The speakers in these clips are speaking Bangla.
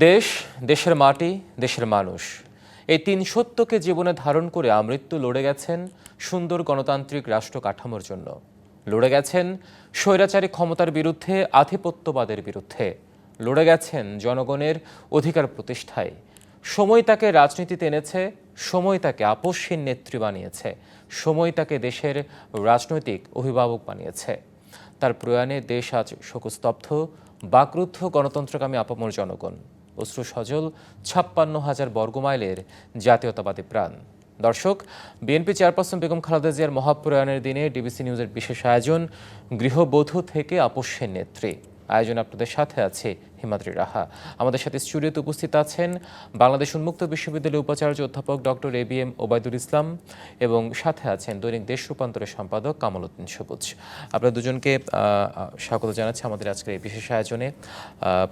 দেশ, দেশের মাটি, দেশের মানুষ, এই তিন সত্যকে জীবনে ধারণ করে আমৃত্যু লড়ে গেছেন সুন্দর গণতান্ত্রিক রাষ্ট্র কাঠামোর জন্য। লড়ে গেছেন স্বৈরাচারী ক্ষমতার বিরুদ্ধে, আধিপত্যবাদের বিরুদ্ধে। লড়ে গেছেন জনগণের অধিকার প্রতিষ্ঠায়। সময় তাকে রাজনীতিতে এনেছে, সময় তাকে আপসহীন নেত্রী বানিয়েছে, সময় তাকে দেশের রাজনৈতিক অভিভাবক বানিয়েছে। তার প্রয়াণে দেশ আজ শোকস্তব্ধ, বাকরুদ্ধ গণতন্ত্রকামী আপামর জনগণ, অশ্রু সজল ৫৬,০০০ বর্গমাইলের জাতীয়তাবাদী প্রাণ। দর্শক, বিএনপি চেয়ারপারসন বেগম খালেদা জিয়ার মহাপ্রয়াণের দিনে ডিবিসি নিউজের বিশেষ আয়োজন গৃহবধূ থেকে আপসহীন নেত্রী। আয়োজন আপনাদের সাথে আছে হিমাদ্রি রাহা। আমাদের সাথে স্টুডিওতে উপস্থিত আছেন বাংলাদেশ উন্মুক্ত বিশ্ববিদ্যালয়ের উপাচার্য অধ্যাপক ডক্টর এবিএম ওবায়দুল ইসলাম এবং সাথে আছেন দৈনিক দেশ রূপান্তরের সম্পাদক কামাল উদ্দিন সবুজ। আপনারা দুজনকে স্বাগত জানাচ্ছি আমাদের আজকের এই বিশেষ আয়োজনে।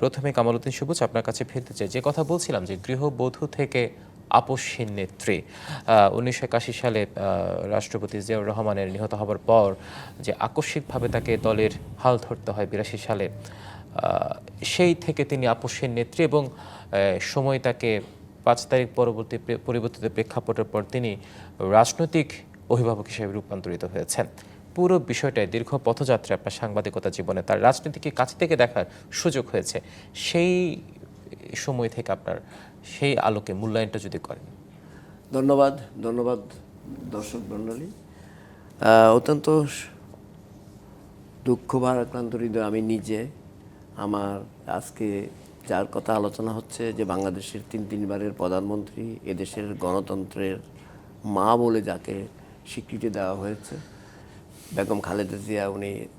প্রথমে কামাল উদ্দিন সবুজ, আপনার কাছে ফিরতে চাই। যে কথা বলছিলাম যে গৃহবধূ থেকে আপসহীন নেত্রী, ১৯৮১ সালে রাষ্ট্রপতি জিয়াউর রহমানের নিহত হবার পর যে আকস্মিকভাবে তাকে দলের হাল ধরতে হয় ৮২ সালে, সেই থেকে তিনি আপসহীন নেত্রী এবং সময় তাকে ৫ তারিখ পরিবর্তিত প্রেক্ষাপটের পর তিনি রাজনৈতিক অভিভাবক হিসেবে রূপান্তরিত হয়েছেন। পুরো বিষয়টায় দীর্ঘ পথযাত্রা আপনার সাংবাদিকতা জীবনে তার রাজনীতিকে কাছ থেকে দেখার সুযোগ হয়েছে। সেই সময় থেকে আপনার সেই আলোকে মূল্যায়নটা যদি করেন। ধন্যবাদ দর্শক মণ্ডলী। অত্যন্ত দুঃখ ভারাক্রান্ত হৃদয় আমি নিজে। আমার আজকে যার কথা আলোচনা হচ্ছে যে বাংলাদেশের তিনবারের প্রধানমন্ত্রী, এদেশের গণতন্ত্রের মা বলে যাকে স্বীকৃতি দেওয়া হয়েছে, বেগম খালেদা জিয়া,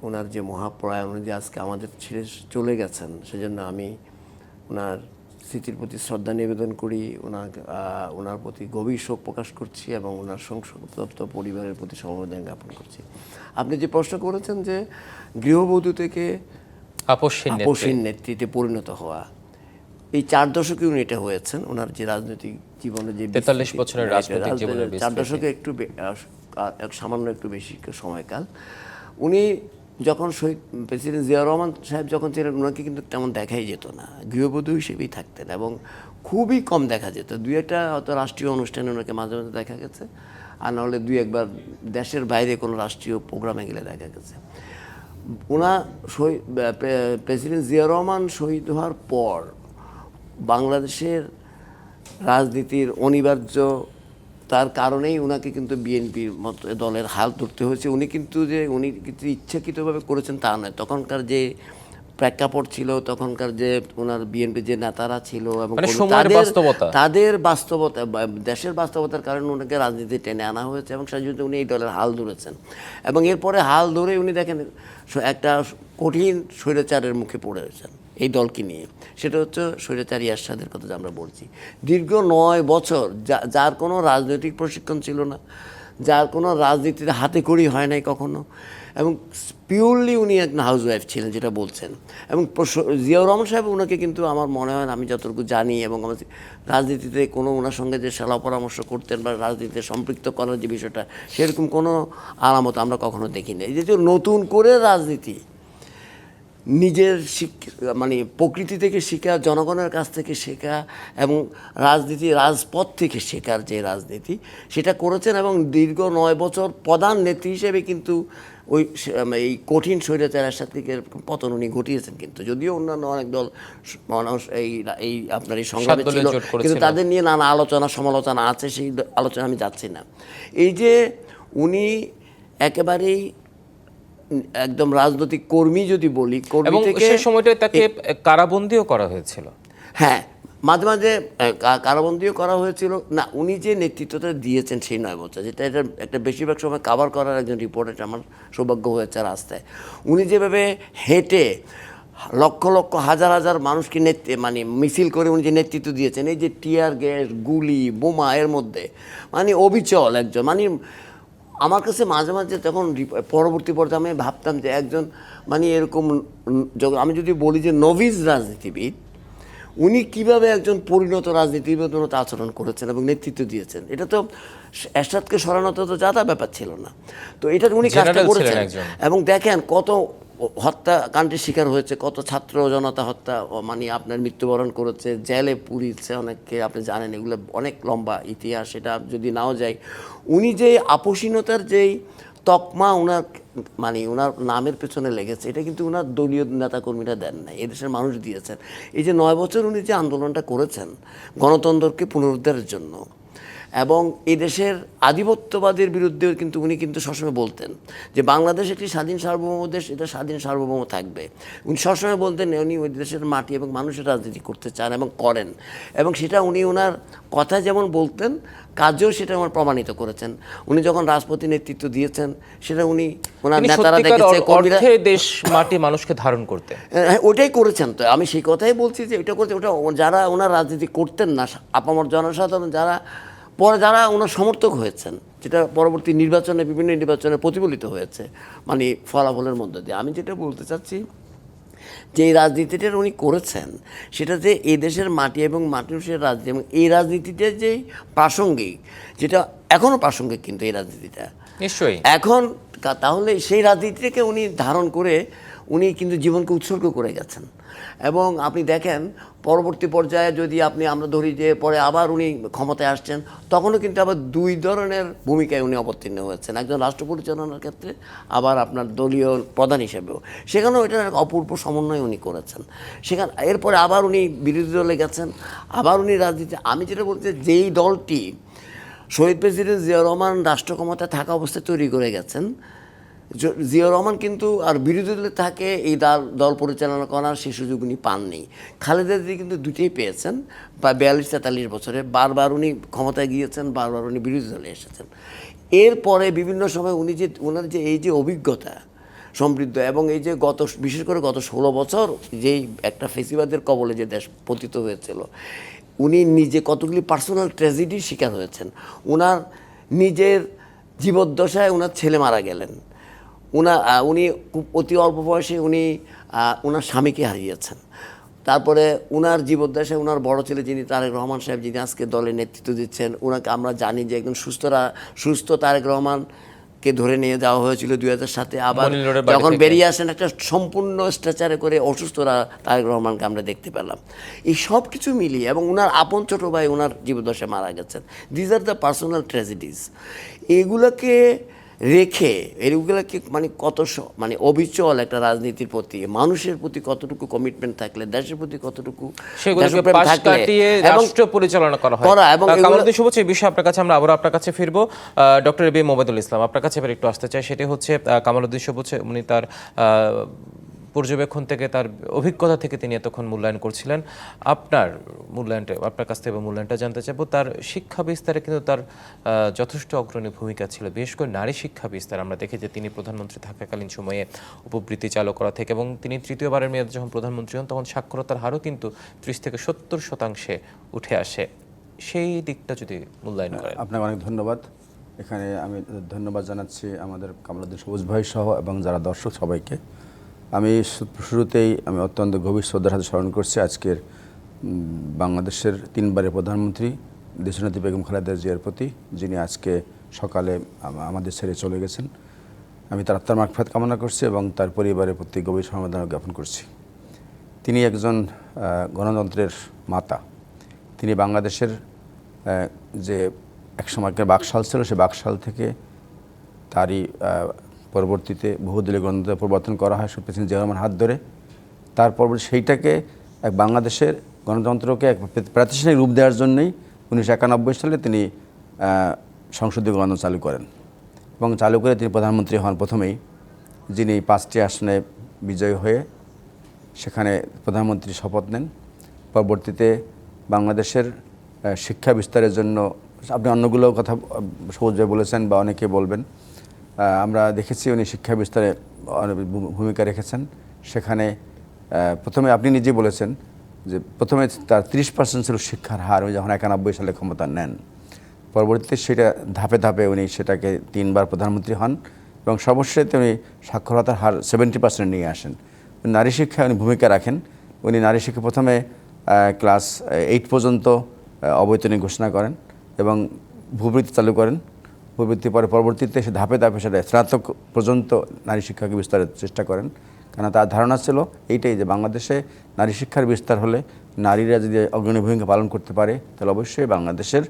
ওনার যে মহাপ্রয়াণ, উনি যে আজকে আমাদের ছেড়ে চলে গেছেন, সেজন্য আমি ওনার স্মৃতির প্রতি শ্রদ্ধা নিবেদন করি, ওনার প্রতি গভীর শোক প্রকাশ করছি এবং ওনার শোকতপ্ত পরিবারের প্রতি সমবেদনা জ্ঞাপন করছি। আপনি যে প্রশ্ন করেছেন যে গৃহবধূ থেকে আপসহীন নেতৃত্বে পরিণত হওয়া, এই ৪ দশকে উনি এটা হয়েছেন। ওনার যে রাজনৈতিক জীবনে যে ৪৩ বছরের রাজনৈতিক জীবনের ৪ দশকে সামান্য একটু বেশি সময়কাল। উনি যখন প্রেসিডেন্ট জিয়াউর রহমান সাহেব যখন ছিলেন, ওনাকে কিন্তু তেমন দেখাই যেত না, গৃহবধূ হিসেবেই থাকতেন এবং খুবই কম দেখা যেত। ২-১টা হয়তো রাষ্ট্রীয় অনুষ্ঠানে ওনাকে মাঝে মাঝে দেখা গেছে, আর নাহলে ২-১বার দেশের বাইরে কোনো রাষ্ট্রীয় প্রোগ্রামে গেলে দেখা গেছে। প্রেসিডেন্ট জিয়াউর রহমান শহীদ হওয়ার পর বাংলাদেশের রাজনীতির অনিবার্য তার কারণেই ওনাকে কিন্তু বিএনপির মতো দলের হাল ধরতে হয়েছে। উনি কিন্তু ইচ্ছাকৃতভাবে করেছেন তা নয়। তখনকার যে প্রেক্ষাপট ছিল, তখনকার যে ওনার বিএনপির যে নেতারা ছিল এবং তাদের বাস্তবতা, দেশের বাস্তবতার কারণে ওনাকে রাজনীতি টেনে আনা হয়েছে এবং সেই জন্য উনি এই দলের হাল ধরেছেন। এবং এরপরে হাল ধরে উনি দেখেন একটা কঠিন স্বৈরাচারের মুখে পড়েছেন এই দলকে নিয়ে। সেটা হচ্ছে স্বৈরাচারী এরশাদের কথা যে আমরা বলছি। দীর্ঘ ৯ বছর যার কোনো রাজনৈতিক প্রশিক্ষণ ছিল না, যার কোনো রাজনীতিতে হাতে খড়ি হয় নাই কখনো, এবং পিওরলি উনি একজন হাউস ওয়াইফ ছিলেন যেটা বলছেন। এবং জিয়াউর রহমান সাহেব ওনাকে কিন্তু আমার মনে হয়, আমি যতটুকু জানি এবং আমার রাজনীতিতে কোনো ওনার সঙ্গে যে সলা পরামর্শ করতেন বা রাজনীতিতে সম্পৃক্ত করার যে বিষয়টা, সেরকম কোনো আলামত আমরা কখনো দেখি না। এই যে নতুন করে রাজনীতি, নিজের প্রকৃতি থেকে শেখা, জনগণের কাছ থেকে শেখা এবং রাজপথ থেকে শেখার যে রাজনীতি, সেটা করেছেন এবং দীর্ঘ 9 বছর প্রধান নেত্রী হিসেবে কিন্তু এই কঠিন স্বৈরাচারের সাথে পতন উনি ঘটিয়েছেন। কিন্তু যদিও অন্যান্য অনেক দল মানুষ এই আপনার এই সংগ্রামে ছিল, কিন্তু তাদের নিয়ে নানা আলোচনা সমালোচনা আছে, সেই আলোচনা আমি যাচ্ছি না। এই যে উনি একেবারেই একদম রাজনৈতিক কর্মী যদি বলি, কর্মী থেকে সেই সময়টায় তাকে কারাবন্দীও করা হয়েছিল। হ্যাঁ, মাঝে মাঝে কারাবন্দীও করা হয়েছিল। না, উনি যে নেতৃত্বটা দিয়েছেন সেই 9 বছর, যেটা এটা একটা বেশিরভাগ সময় কাভার করার একজন রিপোর্টার আমার সৌভাগ্য হয়েছে রাস্তায়। উনি যেভাবে হেঁটে লক্ষ লক্ষ হাজার হাজার মানুষকে মিছিল করে উনি যে নেতৃত্ব দিয়েছেন, এই যে টিয়ার গ্যাস, গুলি, বোমা, এর মধ্যে অবিচল একজন আমার কাছে মাঝে মাঝে তখন পরবর্তী পর্যায়ে আমি ভাবতাম যে একজন এরকম, আমি যদি বলি যে নভিস রাজনীতিবিদ, উনি কিভাবে একজন পরিণত রাজনীতিবিদের মতো আচরণ করেছেন এবং নেতৃত্ব দিয়েছেন, এটা তো এরশাদকে সরানো তো যাতা ব্যাপার ছিল না। তো এটা উনি কাজটা জেনারেল ছিলেন করেছেন। একজন। এবং দেখেন কত হত্যাকাণ্ডের শিকার হয়েছে, কত ছাত্র জনতা হত্যা মানে আপনার মৃত্যুবরণ করেছে, জেলে পুড়িয়েছে অনেককে, আপনি জানেন এগুলো অনেক লম্বা ইতিহাস, এটা যদি নাও যায়। উনি যে আপোষহীনতার যেই তকমা ওনার মানে ওনার নামের পেছনে লেগেছে, এটা কিন্তু ওনার দলীয় নেতাকর্মীরা দেন নাই, এদেশের মানুষ দিয়েছেন। এই যে 9 বছর উনি যে আন্দোলনটা করেছেন গণতন্ত্রকে পুনরুদ্ধারের জন্য এবং এই দেশের আধিপত্যবাদের বিরুদ্ধেও কিন্তু উনি কিন্তু সবসময় বলতেন যে বাংলাদেশ একটি স্বাধীন সার্বভৌম দেশ, এটা স্বাধীন সার্বভৌম থাকবে। উনি সবসময় বলতেন উনি ওই দেশের মাটি এবং মানুষের রাজনীতি করতে চান এবং করেন, এবং সেটা উনি ওনার কথা যেমন বলতেন কাজেও সেটা আমার প্রমাণিত করেছেন। উনি যখন রাজপতি নেতৃত্ব দিয়েছেন সেটা উনি ওনার তিনি নেতারা সত্যিকার দেখেছে, কর্মীরা অর্থে দেশ মাটি মানুষকে ধারণ করতে। হ্যাঁ, ওটাই করেছেন। তো আমি সেই কথাই বলছি যে এটা করছে, ওটা যারা ওনার রাজনীতি করতেন না, আপামর জনসাধারণ যারা পরে যারা ওনার সমর্থক হয়েছেন, যেটা পরবর্তী নির্বাচনে বিভিন্ন নির্বাচনে প্রতিফলিত হয়েছে মানে ফলাফলের মধ্য দিয়ে। আমি যেটা বলতে চাচ্ছি যে এই রাজনীতিটা উনি করেছেন সেটা যে এই দেশের মাটি এবং মানুষের রাজনীতি, এবং এই রাজনীতিটা যে প্রাসঙ্গিক, যেটা এখনও প্রাসঙ্গিক কিন্তু এই রাজনীতিটা নিশ্চয়ই এখন, তাহলে সেই রাজনীতিটাকে উনি ধারণ করে উনি কিন্তু জীবনকে উৎসর্গ করে গেছেন। এবং আপনি দেখেন পরবর্তী পর্যায়ে যদি আমরা ধরি যে পরে আবার উনি ক্ষমতায় আসছেন, তখনও কিন্তু আবার দুই ধরনের ভূমিকায় উনি অবতীর্ণ হয়েছেন, একজন রাষ্ট্র পরিচালনার ক্ষেত্রে, আবার আপনার দলীয় প্রধান হিসেবেও। সেখানেও এটার এক অপূর্ব সমন্বয় উনি করেছেন। এরপরে আবার উনি বিরোধী দলে গেছেন, আবার উনি রাজনীতি। আমি যেটা বলতে, যেই দলটি শহীদ প্রেসিডেন্ট জিয়াউর রহমান রাষ্ট্র ক্ষমতায় থাকা অবস্থায় তৈরি করে গেছেন, জিয়াউর রহমান কিন্তু আর বিরোধী দলে থাকে এই দল পরিচালনা করার সেই সুযোগ উনি পাননি। খালেদা জিয়া কিন্তু দুটোই পেয়েছেন, বা 42-43 বছরে বারবার উনি ক্ষমতায় গিয়েছেন, বারবার উনি বিরোধী দলে এসেছেন। এরপরে বিভিন্ন সময় উনি যে ওনার যে এই যে অভিজ্ঞতা সমৃদ্ধ, এবং এই যে বিশেষ করে গত 16 বছর যেই একটা ফেসিবাদের কবলে যে দেশ পতিত হয়েছিল, উনি নিজে কতগুলি পার্সোনাল ট্র্যাজেডির শিকার হয়েছেন। ওনার নিজের জীবদ্দশায় ওনার ছেলে মারা গেলেন, উনি খুব অতি অল্প বয়সে উনি ওনার স্বামীকে হারিয়েছেন। তারপরে ওনার জীবদ্দশায় ওনার বড় ছেলে যিনি তারেক রহমান সাহেব, যিনি আজকে দলের নেতৃত্ব দিচ্ছেন, ওনাকে আমরা জানি যে একজন সুস্থ তারেক রহমানকে ধরে নিয়ে যাওয়া হয়েছিল 2007-এ। আবার যখন বেরিয়ে আসেন একটা সম্পূর্ণ স্ট্রেচারে করে অসুস্থরা তারেক রহমানকে আমরা দেখতে পেলাম। এই সব কিছু মিলিয়ে, এবং ওনার আপন ছোটো ভাই ওনার জীবদ্দশায় মারা গেছেন। These are the personal ট্র্যাজেডিস। এগুলোকে রেখে এগুলোকে মানে মানে অবিচল একটা রাজনীতির প্রতি, মানুষের প্রতি কতটুকু কমিটমেন্ট থাকলে, দেশের প্রতি কতটুকু রাষ্ট্র পরিচালনা করা হয়। এবং কামালউদ্দিন শুভচির, এই বিষয়ে আপনার কাছে আমরা আবার আপনার কাছে ফিরবো। Doctor A B M Obaidul Islam, আপনার কাছে এবার একটু আসতে চাই। সেটি হচ্ছে কামালউদ্দিন শুভচি, উনি তার পর্যবেক্ষণ থেকে, তার অভিজ্ঞতা থেকে তিনি এতক্ষণ মূল্যায়ন করছিলেন। আপনার মূল্যায়নটা, আপনার কাছ থেকে মূল্যায়নটা জানতে চাইবো। তার শিক্ষা বিস্তারে কিন্তু তার যথেষ্ট অগ্রণী ভূমিকা ছিল, বিশেষ করে নারী শিক্ষা বিস্তার। আমরা দেখি যে তিনি প্রধানমন্ত্রী থাকাকালীন সময়ে উপবৃত্তি চালু করা থেকে, এবং তিনি তৃতীয়বারের মেয়াদে যখন প্রধানমন্ত্রী হন তখন সাক্ষরতার হারও কিন্তু 30-70% উঠে আসে। সেই দিকটা যদি মূল্যায়ন করেন। আপনাকে অনেক ধন্যবাদ। এখানে আমি ধন্যবাদ জানাচ্ছি আমাদের কামালউদ্দিন সবুজ ভাই সহ এবং যারা দর্শক সবাইকে। আমি শুরুতেই অত্যন্ত গভীর শ্রদ্ধার সাথে স্মরণ করছি আজকের বাংলাদেশের 3বারের প্রধানমন্ত্রী দেশনেত্রী বেগম খালেদা জিয়ার প্রতি, যিনি আজকে সকালে আমাদের ছেড়ে চলে গেছেন। আমি তার আত্মার মাগফিরাত কামনা করছি এবং তার পরিবারের প্রতি গভীর সমবেদনা জ্ঞাপন করছি। তিনি একজন গণতন্ত্রের মাতা। তিনি বাংলাদেশের যে একসময়কার বাকশাল ছিল, সে বাকশাল থেকে তারই পরবর্তীতে বহুদলীয় গণতন্ত্র প্রবর্তন করা হয় প্রেসিডেন্ট জিয়াউর রহমান হাত ধরে। তার পরবর্তী সেইটাকে এক বাংলাদেশের গণতন্ত্রকে এক প্রাতিষ্ঠানিক রূপ দেওয়ার জন্যই 1991 সালে তিনি সংসদীয় গণতন্ত্র চালু করেন, এবং চালু করে তিনি প্রধানমন্ত্রী হন প্রথমেই, যিনি 5টি আসনে বিজয়ী হয়ে সেখানে প্রধানমন্ত্রী শপথ নেন। পরবর্তীতে বাংলাদেশের শিক্ষা বিস্তারের জন্য, আপনি অন্যগুলো কথা সহজে বলেছেন বা অনেকে বলবেন, আমরা দেখেছি উনি শিক্ষা বিস্তারে ভূমিকা রেখেছেন। সেখানে প্রথমে আপনি নিজে বলেছেন যে প্রথমে তার 30% ছিল শিক্ষার হার, উনি যখন 91 সালে ক্ষমতা নেন। পরবর্তীতে সেটা ধাপে ধাপে উনি সেটাকে 3বার প্রধানমন্ত্রী হন, এবং সর্বশেষে উনি সাক্ষরতার হার 70% নিয়ে আসেন। নারী শিক্ষায় উনি ভূমিকা রাখেন। উনি নারী শিক্ষা প্রথমে ক্লাস 8 পর্যন্ত অবৈতনিক ঘোষণা করেন এবং ভূবৃত্তি চালু করেন। ভূবৃত্তি পরে পরবর্তীতে সে ধাপে ধাপে সেটা স্নাতক পর্যন্ত নারী শিক্ষাকে বিস্তারের চেষ্টা করেন। কারণ তার ধারণা ছিল এইটাই যে বাংলাদেশে নারী শিক্ষার বিস্তার হলে নারীরা যদি অগ্রণী ভূমিকা পালন করতে পারে তাহলে অবশ্যই বাংলাদেশের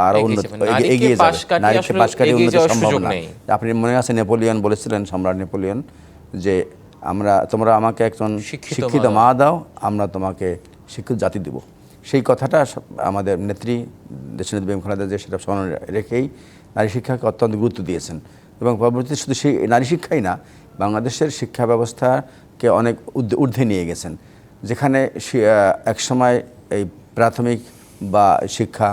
আরও উন্নত এগিয়ে যাবে, নারীকে পাশ কাটিয়ে উন্নতি সম্ভব না। আপনি মনে আছে নেপোলিয়ন বলেছিলেন, সম্রাট নেপোলিয়ন, যে তোমরা আমাকে একজন শিক্ষিত মা দাও, আমরা তোমাকে শিক্ষিত জাতি দেব। সেই কথাটা আমাদের নেত্রী দেশনেত্রী বেগম খালেদা জিয়া সেটা স্মরণ রেখেই নারী শিক্ষাকে অত্যন্ত গুরুত্ব দিয়েছেন এবং পরবর্তীতে শুধু সেই নারী শিক্ষাই না, বাংলাদেশের শিক্ষা ব্যবস্থাকে অনেক ঊর্ধ্বে নিয়ে গেছেন। যেখানে একসময় এই প্রাথমিক বা শিক্ষা,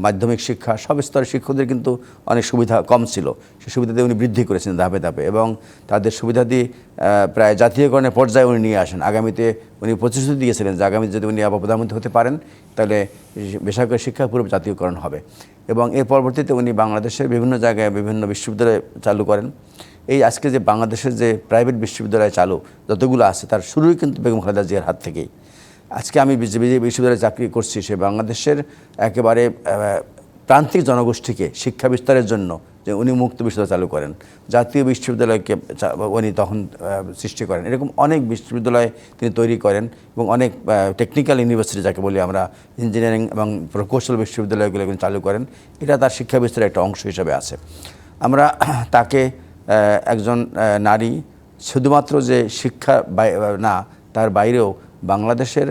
মাধ্যমিক শিক্ষা সব স্তরের শিক্ষকদের কিন্তু অনেক সুবিধা কম ছিল, সেই সুবিধা দিয়ে উনি বৃদ্ধি করেছেন ধাপে ধাপে এবং তাদের সুবিধা দিয়ে প্রায় জাতীয়করণের পর্যায়ে উনি নিয়ে আসেন। আগামীতে উনি প্রতিশ্রুতি দিয়েছিলেন যে আগামীতে যদি উনি আবার প্রধানমন্ত্রী হতে পারেন তাহলে বেসরকারি শিক্ষা পুরো জাতীয়করণ হবে এবং এর পরবর্তীতে উনি বাংলাদেশের বিভিন্ন জায়গায় বিভিন্ন বিশ্ববিদ্যালয় চালু করেন। এই আজকে যে বাংলাদেশের যে প্রাইভেট বিশ্ববিদ্যালয় চালু যতগুলো আছে তার শুরুই কিন্তু বেগম খালেদা জিয়ার হাত থেকেই। আজকে আমি যে বিশ্ববিদ্যালয়ে চাকরি করছি সে বাংলাদেশের একেবারে প্রান্তিক জনগোষ্ঠীকে শিক্ষা বিস্তারের জন্য যে উনি মুক্ত বিশ্ববিদ্যালয় চালু করেন, জাতীয় বিশ্ববিদ্যালয়কে উনি তখন সৃষ্টি করেন। এরকম অনেক বিশ্ববিদ্যালয় তিনি তৈরি করেন এবং অনেক টেকনিক্যাল ইউনিভার্সিটি যাকে বলি আমরা, ইঞ্জিনিয়ারিং এবং প্রকৌশল বিশ্ববিদ্যালয়গুলো চালু করেন। এটা তার শিক্ষা বিস্তারের একটা অংশ হিসেবে আছে। আমরা তাকে একজন নারী শুধুমাত্র যে শিক্ষা না, তার বাইরেও বাংলাদেশের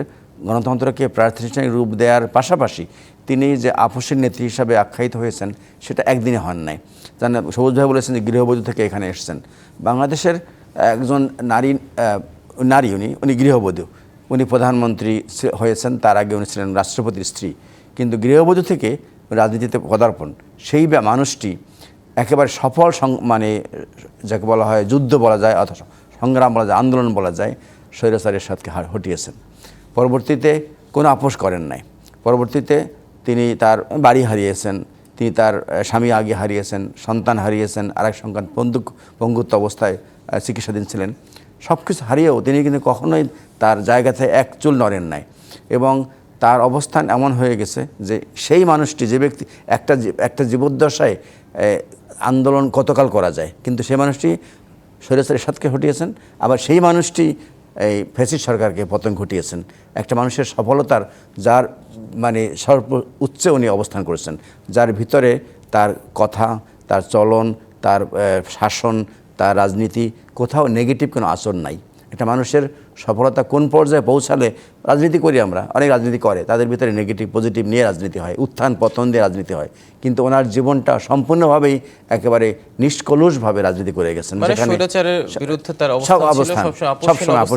গণতন্ত্রকে প্রাতিষ্ঠানিক রূপ দেওয়ার পাশাপাশি তিনি যে আপসের নেত্রী হিসাবে আখ্যায়িত হয়েছেন সেটা একদিনে হন নাই। জানেন, সবুজ ভাই বলেছেন যে গৃহবধূ থেকে এখানে এসেছেন। বাংলাদেশের একজন নারী উনি গৃহবধূ, উনি প্রধানমন্ত্রী হয়েছেন, তার আগে উনি ছিলেন রাষ্ট্রপতির স্ত্রী, কিন্তু গৃহবধূ থেকে রাজনীতিতে পদার্পণ, সেই মানুষটি একেবারে সফল মানে যাকে বলা হয় যুদ্ধ বলা যায় অথবা সংগ্রাম বলা যায়, আন্দোলন বলা যায়, স্বৈরাচারের সাথে হটিয়েছেন। পরবর্তীতে কোনো আপোষ করেন নাই। পরবর্তীতে তিনি তার বাড়ি হারিয়েছেন, তিনি তার স্বামী আগে হারিয়েছেন, সন্তান হারিয়েছেন, আরেক সন্তান পঙ্গুত্ব অবস্থায় চিকিৎসাধীন ছিলেন। সব কিছু হারিয়েও তিনি কিন্তু কখনোই তার জায়গা থেকে এক চুল নড়েন নাই এবং তার অবস্থান এমন হয়ে গেছে যে সেই মানুষটি, যে ব্যক্তি একটা জীবদ্দশায় আন্দোলন কতকাল করা যায়, কিন্তু সেই মানুষটি স্বৈরাচারের সাথে হটিয়েছেন, আবার সেই মানুষটি এই ফ্যাসিস্ট সরকারকে পতন ঘটিয়েছেন। একটা মানুষের সফলতার যার মানে সর্বোচ্চে উনি অবস্থান করেছেন, যার ভিতরে তার কথা, তার চলন, তার শাসন, তার রাজনীতি কোথাও নেগেটিভ কোনো আচরণ নাই। একটা মানুষের সফলতা কোন পর্যায়ে পৌঁছালে, রাজনীতি করি আমরা, অনেক রাজনীতি করে, তাদের ভিতরে নেগেটিভ পজিটিভ নিয়ে রাজনীতি হয়, উত্থান পতন দিয়ে রাজনীতি হয়, কিন্তু ওনার জীবনটা সম্পূর্ণভাবেই একেবারে নিষ্কলুষভাবে রাজনীতি করে গেছেন। স্বৈরাচারের বিরুদ্ধে তার অবস্থান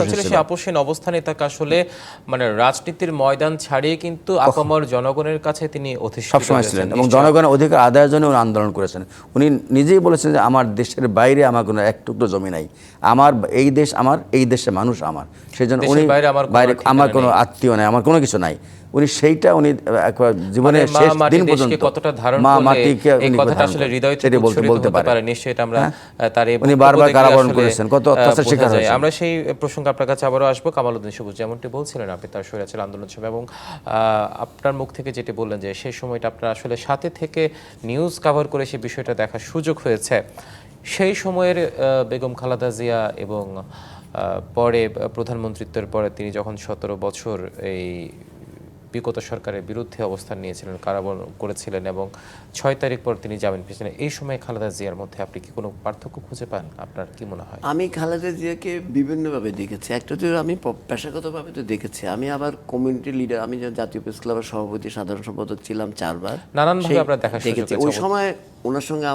ছিল, সেই আপোষহীন অবস্থানে তাকে আসলে মানে রাজনীতির ময়দান ছাড়িয়ে কিন্তু আপামর জনগণের কাছে তিনি সবসময় ছিলেন এবং জনগণের অধিকার আদায়ের জন্য উনি আন্দোলন করেছেন। উনি নিজেই বলেছেন যে আমার দেশের বাইরে আমার কোনো এক টুকরো জমি নাই, আমার এই দেশ আমার, এই দেশের মানুষ আমার, সেই জন্য উনি বাইরে আমার কোনো আত্মীয় নাই, আমার কোনো কিছু নাই। উনি সেইটা উনি জীবনের শেষ দিন পর্যন্ত মা মাটিকে বলতে পারেন। নিশ্চয়ই এটা আমরা তার উনি বারবার কারাবরণ করেছেন, কত অত্যাচার শিকার হয়েছেন। আমরা সেই প্রসঙ্গে আপনার কাছে আবারও আসবো। কামালউদ্দিন সবুজ, যেমনটি বলছিলেন আপনি তার স্বৈরাচার আন্দোলন ছিল এবং আপনার মুখ থেকে যেটি বললেন যে সেই সময়টা আপনার আসলে সাথে থেকে নিউজ কভার করে সেই বিষয়টা দেখার সুযোগ হয়েছে। সেই সময়ের বেগম খালেদা জিয়া এবং পরে প্রধানমন্ত্রিত্বের পরে তিনি যখন 17 বছর এই বিগত সরকারের বিরুদ্ধে অবস্থান নিয়েছিলেন, কারাবরণ করেছিলেন এবং 6 তারিখ পর তিনি জামিন পেয়েছিলেন, এই সময় খালেদা জিয়ার মধ্যে আপনি কি কোনো পার্থক্য খুঁজে পান? আপনার কি মনে হয়? আমি খালেদা জিয়াকে বিভিন্নভাবে দেখেছি। একটা তো আমি পেশাগতভাবে তো দেখেছি, আমি আবার কমিউনিটি লিডার, আমি জাতীয় প্রেস ক্লাবের সভাপতি, সাধারণ সম্পাদক ছিলাম 4 বার, নানানভাবে আপনার দেখা দেখেছি। ওই সময় ওনার সঙ্গে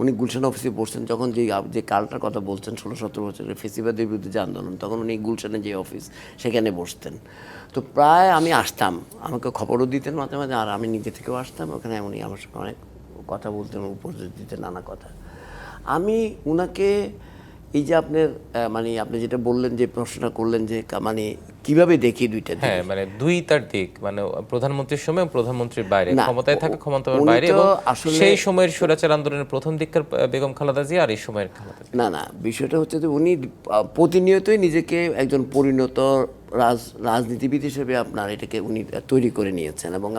উনি গুলশান অফিসে বসছেন, যখন যে কালটার কথা বলছেন 16-17 বছরের ফেসিবাদের বিরুদ্ধে যে আন্দোলন, তখন উনি গুলশানে যে অফিস সেখানে বসতেন। তো প্রায় আমি আসতাম, আমাকে খবরও দিতেন মাঝে মাঝে, আর আমি নিজে থেকেও আসতাম ওখানে, উনি আমার সঙ্গে অনেক কথা বলতেন, উপদেশ দিতেন নানা কথা। আমি উনাকে এই যে আপনার মানে আপনি যেটা বললেন, যে প্রশ্নটা করলেন যে মানে কিভাবে দেখি দুইটা দিক। হ্যাঁ, মানে তার দিক, মানে প্রধানমন্ত্রীর সময় এবং প্রধানমন্ত্রীর বাইরে, না, ক্ষমতায় থাকে ক্ষমতার উনি বাইরে, তো এবং আসলে- সেই সময়ের স্বৈরাচার আন্দোলনের প্রথম দিককার বেগম খালেদা জিয়া আর এই সময়ের খালেদা জিয়া। না, বিষয়টা হচ্ছে যে উনি প্রতিনিয়তই নিজেকে একজন পরিণত রাজনীতিবিদ হিসেবে আপনার এটাকে উনি তৈরি করে নিয়েছেন, এবং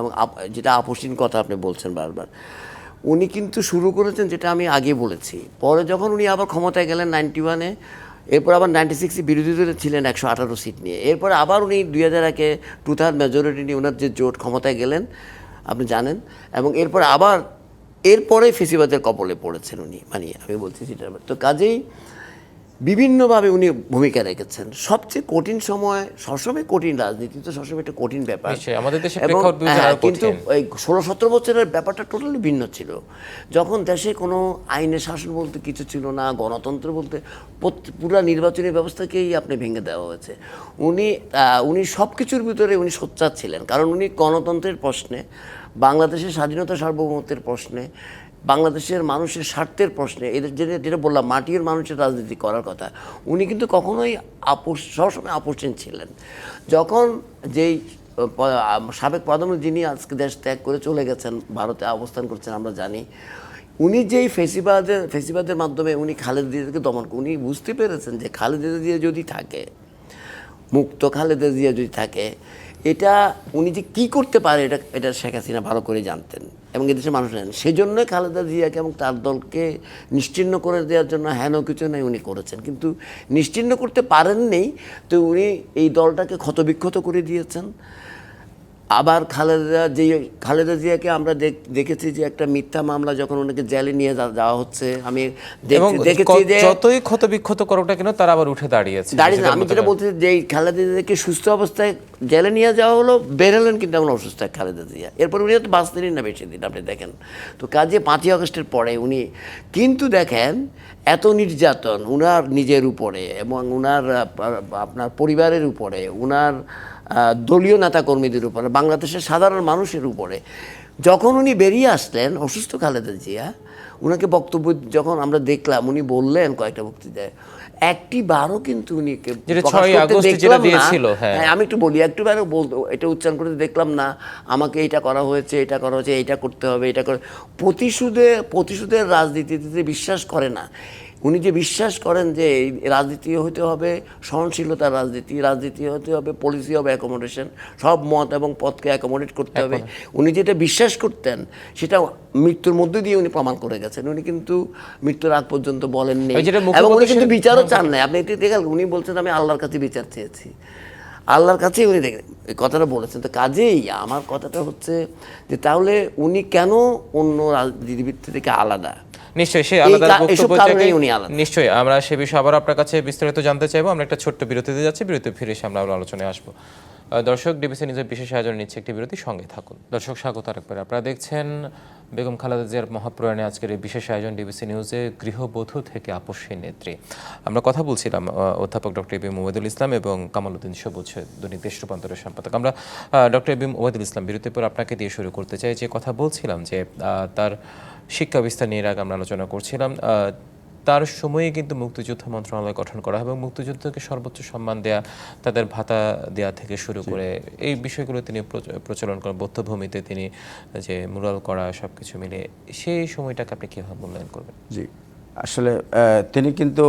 যেটা আপসীন কথা আপনি বলছেন বারবার, উনি কিন্তু শুরু করেছেন যেটা আমি আগে বলেছি। পরে যখন উনি আবার ক্ষমতায় গেলেন 91-এ, এরপর আবার 96-এ বিরোধী দলে ছিলেন 118 সিট নিয়ে, এরপর আবার উনি 2001-এ 2/3 মেজরিটি নিয়ে ওনার যে জোট ক্ষমতায় গেলেন আপনি জানেন, এবং এরপর আবার এরপরে ফেসিবাদের কবলে পড়েছেন উনি, মানে আমি বলছি সেটা। তো কাজেই বিভিন্নভাবে উনি ভূমিকা রেখেছেন। সবচেয়ে কঠিন সময়, সবসময় কঠিন, রাজনীতি তো সবসময় একটা কঠিন ব্যাপার। নিশ্চয়ই, আমাদের দেশে এবং প্রেক্ষাপট বিবেচনা আরো কিন্তু কঠিন। এই 16-17 বছরের ব্যাপারটা টোটালি ভিন্ন ছিল, যখন দেশে কোনো আইনের শাসন বলতে কিছু ছিল না, গণতন্ত্র বলতে পুরা নির্বাচনী ব্যবস্থাকেই আপনি ভেঙে দেওয়া হয়েছে। উনি সব কিছুর ভিতরে উনি সোচ্চার ছিলেন, কারণ উনি গণতন্ত্রের প্রশ্নে, বাংলাদেশের স্বাধীনতা সার্বভৌমত্বের প্রশ্নে, বাংলাদেশের মানুষের স্বার্থের প্রশ্নে, এদের যেটা বললাম মাটির মানুষের রাজনীতি করার কথা, উনি কিন্তু কখনোই সবসময় আপোষহীন ছিলেন। যখন যেই সাবেক প্রধানমন্ত্রী যিনি আজকে দেশ ত্যাগ করে চলে গেছেন, ভারতে অবস্থান করছেন আমরা জানি, উনি যেই ফেসিবাদের মাধ্যমে উনি খালেদা জিয়াকে দমন, উনি বুঝতে পেরেছেন যে খালেদা জিয়া যদি থাকে, মুক্ত খালেদা জিয়া যদি থাকে, এটা উনি যে কী করতে পারে এটা শেখ হাসিনা ভালো করে জানতেন, এবং এদেশের মানুষ জানেন। সেজন্যই খালেদা জিয়াকে এবং তার দলকে নিশ্চিহ্ন করে দেওয়ার জন্য হেন কিছু নেই উনি করেছেন, কিন্তু নিশ্চিহ্ন করতে পারেননি, তো উনি এই দলটাকে ক্ষতবিক্ষত করে দিয়েছেন। আবার খালেদা জিয়াকে আমরা দেখেছি যে একটা মিথ্যা মামলা যখন ওনাকে জেলে নিয়ে যাওয়া হচ্ছে, আমি দেখেছি যে যতই ক্ষত বিক্ষত করোটা কেন তারা আবার উঠে দাঁড়িয়েছে। আমি যেটা বলছি যে খালেদা জিয়াকে সুস্থ অবস্থায় জেলে নিয়ে যাওয়া হলো, বের হলেন কিন্তু এমন অসুস্থ খালেদা জিয়া, এরপর উনি তো বাঁচতেনই না বেশি দিন, আপনি দেখেন। তো কাজে 5ই আগস্টের পরে উনি কিন্তু দেখেন এত নির্যাতন উনার নিজের উপরে এবং উনার আপনার পরিবারের উপরে, উনার দলীয় নেতাকর্মীদের উপরে, বাংলাদেশের সাধারণ মানুষের উপরে, যখন উনি বেরিয়ে আসলেন অসুস্থ খালেদা জিয়া, উনাকে বক্তব্য যখন আমরা দেখলাম, উনি বললেন কয়েকটা বক্তৃতায়, একটি বারও কিন্তু উনি দেখলাম না। আমি একটু বলি, একটু বারও এটা উচ্চারণ করতে দেখলাম না, আমাকে এটা করা হয়েছে, এটা করা হয়েছে, এটা করতে হবে, এটা করে প্রতিশোধের রাজনীতিতে বিশ্বাস করে না। উনি যে বিশ্বাস করেন যে রাজনীতি হতে হবে সহনশীলতার রাজনীতি হতে হবে, পলিসি হবে অ্যাকোমোডেশন, সব মত এবং পথকে অ্যাকোমোডেট করতে হবে, উনি যেটা বিশ্বাস করতেন সেটা মৃত্যুর মধ্যে দিয়ে উনি প্রমাণ করে গেছেন। উনি কিন্তু মৃত্যুর আগ পর্যন্ত বলেননি, এবং উনি কিন্তু বিচারও চান নাই। আপনি এটি দেখেন, উনি বলছেন আমি আল্লাহর কাছে বিচার চেয়েছি, আল্লাহর কাছেই উনি এই কথাটা বলেছেন। তো কাজেই আমার কথাটা হচ্ছে যে তাহলে উনি কেন অন্য রাজনীতিবিদ থেকে আলাদা? নিশ্চয়ই সেই আলাদা বক্তব্য নিশ্চয়ই আমরা সে বিষয়ে আবার আপনার কাছে বিস্তারিত জানতে চাইবো। আমরা একটা ছোট্ট বিরতিতে যাচ্ছি, বিরতি ফিরে এসে আমরা আলোচনায় আসবো। দর্শক, ডিবিসি নিউজের বিশেষ আয়োজন নিচ্ছে একটি বিরতি, সঙ্গে থাকুন। দর্শক স্বাগত আরেকবার, আপনারা দেখছেন বেগম খালেদা জিয়ার মহাপ্রয়াণে আজকের এই বিশেষ আয়োজন ডিবিসি নিউজে, গৃহবধূ থেকে আপসহীন নেত্রী। আমরা কথা বলছিলাম অধ্যাপক doctor A B M Obaidul Islam এবং কামাল উদ্দিন সবুজ, দৈনিক দেশ রূপান্তরের সম্পাদক। আমরা doctor A B M Obaidul Islam, বিরতির পর আপনাকে দিয়ে শুরু করতে চাই। যে কথা বলছিলাম যে তার শিক্ষা বিস্তার নিয়ে আগে আমরা আলোচনা করছিলাম, তার সময়ে কিন্তু মুক্তিযুদ্ধ মন্ত্রণালয় গঠন করা এবং মুক্তিযুদ্ধকে সর্বোচ্চ সম্মান দেয়া, তাদের ভাতা দেয়া থেকে শুরু করে এই বিষয়গুলো তিনি প্রচলন করেন। বৌদ্ধভূমিতে তিনি যে মুরাল করা, সব কিছু মিলে সেই সময়টাকে আপনি কীভাবে মূল্যায়ন করবেন? জি, আসলে তিনি কিন্তু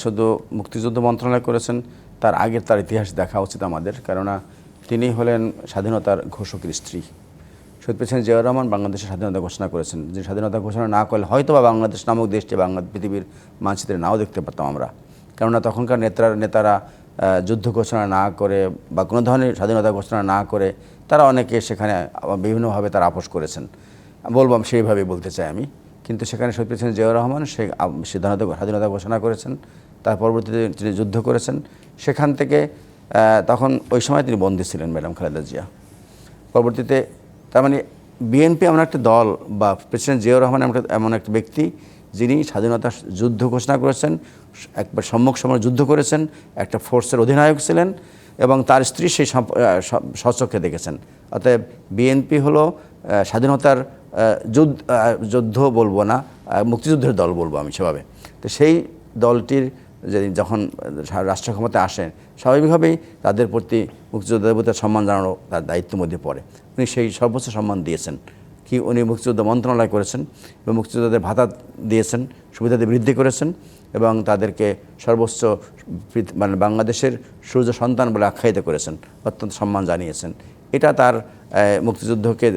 শুধু মুক্তিযুদ্ধ মন্ত্রণালয় করেছেন, তার আগের তার ইতিহাস দেখা উচিত আমাদের, কেননা তিনি হলেন স্বাধীনতার ঘোষকের স্ত্রী। শহীদ প্রেসিডেন্ট জিয়াউর রহমান বাংলাদেশের স্বাধীনতা ঘোষণা করেছেন। যে স্বাধীনতা ঘোষণা না করলে হয়তো বা বাংলাদেশ নামক দেশটি পৃথিবীর মানচিত্রে নাও দেখতে পারতাম আমরা, কেননা তখনকার নেতারা যুদ্ধ ঘোষণা না করে বা কোনো ধরনের স্বাধীনতা ঘোষণা না করে তারা অনেকে সেখানে বিভিন্নভাবে তারা আপোষ করেছেন, বলবাম সেইভাবেই বলতে চাই আমি। কিন্তু সেখানে শহীদ প্রেসিডেন্ট জিয়াউর রহমান স্বাধীনতা ঘোষণা করেছেন, তার পরবর্তীতে তিনি যুদ্ধ করেছেন। সেখান থেকে তখন ওই সময় তিনি বন্দী ছিলেন ম্যাডাম খালেদা জিয়া। পরবর্তীতে তার মানে বিএনপি এমন একটা দল বা প্রেসিডেন্ট জিয়াউর রহমান এমন একটা ব্যক্তি যিনি স্বাধীনতা যুদ্ধ ঘোষণা করেছেন, একবার সম্মুখ সমরে যুদ্ধ করেছেন, একটা ফোর্সের অধিনায়ক ছিলেন এবং তার স্ত্রী সেই স্বচক্ষে দেখেছেন। অতএব বিএনপি হলো স্বাধীনতার যুদ্ধ বলবো না, মুক্তিযুদ্ধের দল বলবো আমি সেভাবে। তো সেই দলটির যে যখন রাষ্ট্র ক্ষমতায় আসেন স্বাভাবিকভাবেই তাদের প্রতি মুক্তিযোদ্ধাদের প্রতি সম্মান জানানো তার দায়িত্বের মধ্যে পড়ে। উনি সেই সর্বোচ্চ সম্মান দিয়েছেন। কি উনি মুক্তিযোদ্ধা মন্ত্রণালয় করেছেন এবং মুক্তিযোদ্ধাদের ভাতা দিয়েছেন, সুবিধাদি বৃদ্ধি করেছেন এবং তাদেরকে সর্বোচ্চ মানে বাংলাদেশের সূর্য সন্তান বলে আখ্যায়িত করেছেন, অত্যন্ত সম্মান জানিয়েছেন। এটা তার মুক্তিযুদ্ধকে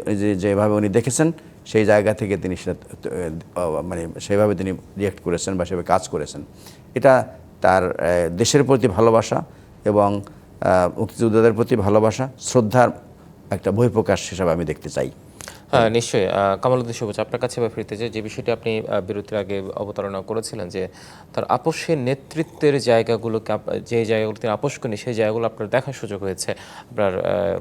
যেভাবে উনি দেখেছেন সেই জায়গা থেকে তিনি সেটা মানে সেভাবে তিনি রিয়েক্ট করেছেন বা সেভাবে কাজ করেছেন। এটা তার দেশের প্রতি ভালোবাসা এবং মুক্তিযোদ্ধাদের প্রতি ভালোবাসা, শ্রদ্ধার একটা বহিঃপ্রকাশ হিসাবে আমি দেখতে চাই। হ্যাঁ, নিশ্চয়ই। কামালউদ্দিন সবুজ, আপনার কাছে এবার ফিরতে চাই। যে বিষয়টি আপনি বিরতির আগে অবতারণা করেছিলেন যে তার আপোষের নেতৃত্বের জায়গাগুলোকে, যে জায়গাগুলো তিনি আপোষ করেন সেই জায়গাগুলো আপনার দেখার সুযোগ হয়েছে আপনার